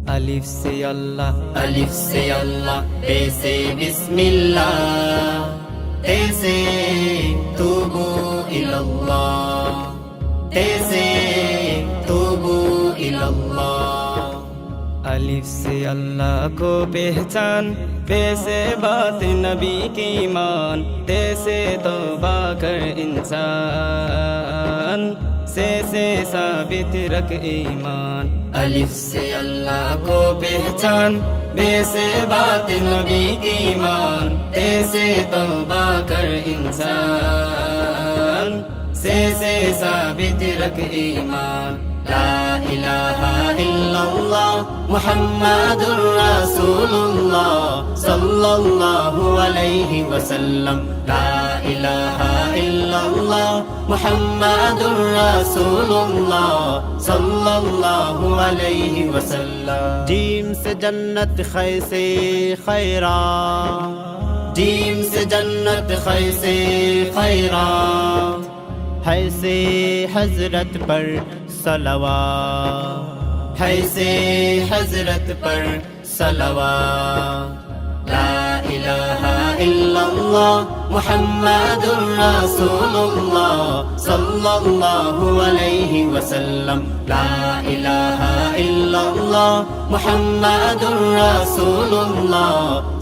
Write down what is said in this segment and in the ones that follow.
अलिफ से अल्लाह, अलिफ से अल्लाह, बे से बिस्मिल्लाह, ते से तूबू इलल्लाह, ते से तूबू इलल्लाह। अलिफ से अल्लाह को पहचान, बे से बात नबी की मान, ते से तौबा कर इंसान, से साबित रख ईमान। अलिफ से अल्लाह को पहचान, बे से बात नबी की मान, ते से तौबा कर इंसान, से साबित रख ईमान। ला इलाहा इल्लल्लाह मुहम्मदुर रसूलुल्लाह सल्लल्लाहु अलैहि वसल्लम। ला इलाहा इल्लल्लाह मुहम्मदुर रसूलुल्लाह सल्लल्लाहु अलैहि वसल्लम। जीम से जन्नत ख़ै से खैरा, जीम से जन्नत ख़ै से खैरा, है से हजरत पर सलवा, है से हजरत पर सलवा। ला इलाहा इल्लल्लाह मुहम्मदुर रसूलुल्लाह सल्लल्लाहु अलैहि वसल्लम। ला इलाहा इल्लल्लाह मुहम्मदुर रसूलुल्लाह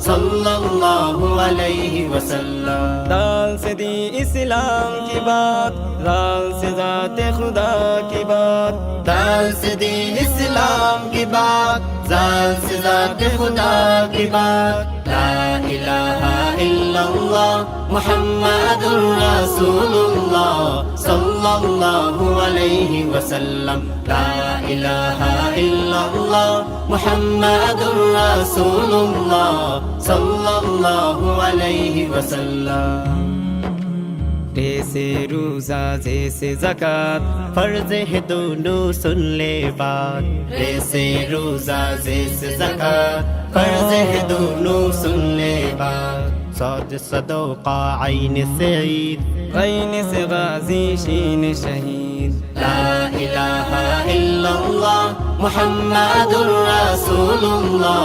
सल्लल्लाहु अलैहि वसल्लम। दाल से दी इस्लाम की बात, दाल से ज़ाते खुदा की बात, दाल से दी इस्लाम की बात, दाल से ज़ाते खुदा की बात। ला इलाहा इल्लल्लाह मुहम्मदुर रसूलुल्लाह सल्लल्लाहु अलैहि वसल्लम। ला इलाहा इल्लल्लाह मुहम्मदुर रसूलुल्लाह सल्लल्लाहु अलैहि वसल्लम। रे से रोज़ा, जे से ज़कात, फर्ज है दोनों सुन ले बात। रे से रोज़ा, जे से ज़कात, फर्ज है दोनों सुन ले बात। साद सदोका आइन से ईद, गैन से गाजी, शीन शहीद। ला इलाहा इल्लल्लाह मुहम्मदुर रसूलुल्लाह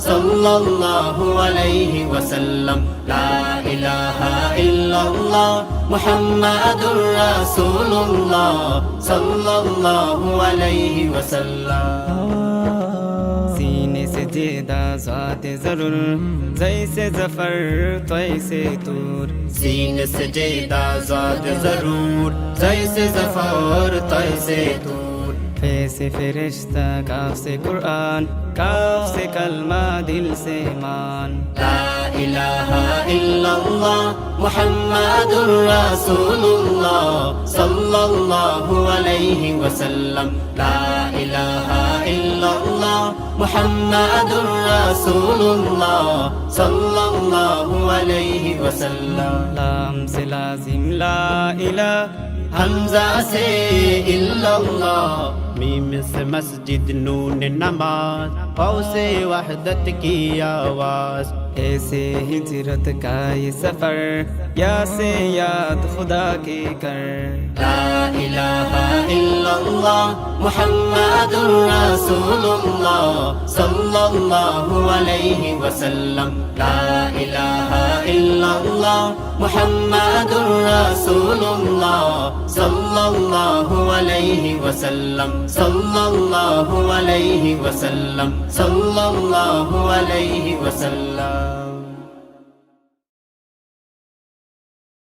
सल्लल्लाहु अलैहि वसल्लम। ला इलाहा इल्लल्लाह मुहम्मदुर रसूलुल्लाह सल्लल्लाहु अलैहि वसल्लम। सीने से जेदा ज़ाते ज़रूर, जैसे ज़फ़र तैसे तूर। सीने से जेदा ज़ात ज़रूर, जैसे ज़फ़र तैसे तूर। फे से फ़रिश्ता, काफ से कुरान, काफ से कलमा, दिल से मान। ला इलाहा इल्लल्लाह मुहम्मदुर रसूलुल्लाह सल्लल्लाहु अलैहि वसल्लम। ला इलाहा इल्लल्लाह मुहम्मदुर रसूलुल्लाह सल्लल्लाहु अलैहि वसल्लम। लाम से लाजिम, ला इलाहा, हमजा से इल्लल्लाह, मीम से मस्जिद, नून नमाज, औ से वहदत की आवाज़। ऐसे हिजरत का ये सफर, या से याद खुदा की कर। ला इलाहा इल्लल्लाह मुहम्मदुर रसूलुल्लाह सल्लल्लाहु अलैहि वसल्लम। ला इलाहा इल्लल्लाह मुहम्मदुर रसूलुल्लाह सल्लल्लाहु अलैहि वसल्लम, सल्लल्लाहु अलैहि वसल्लम, सल्लल्लाहु अलैहि वसल्लम।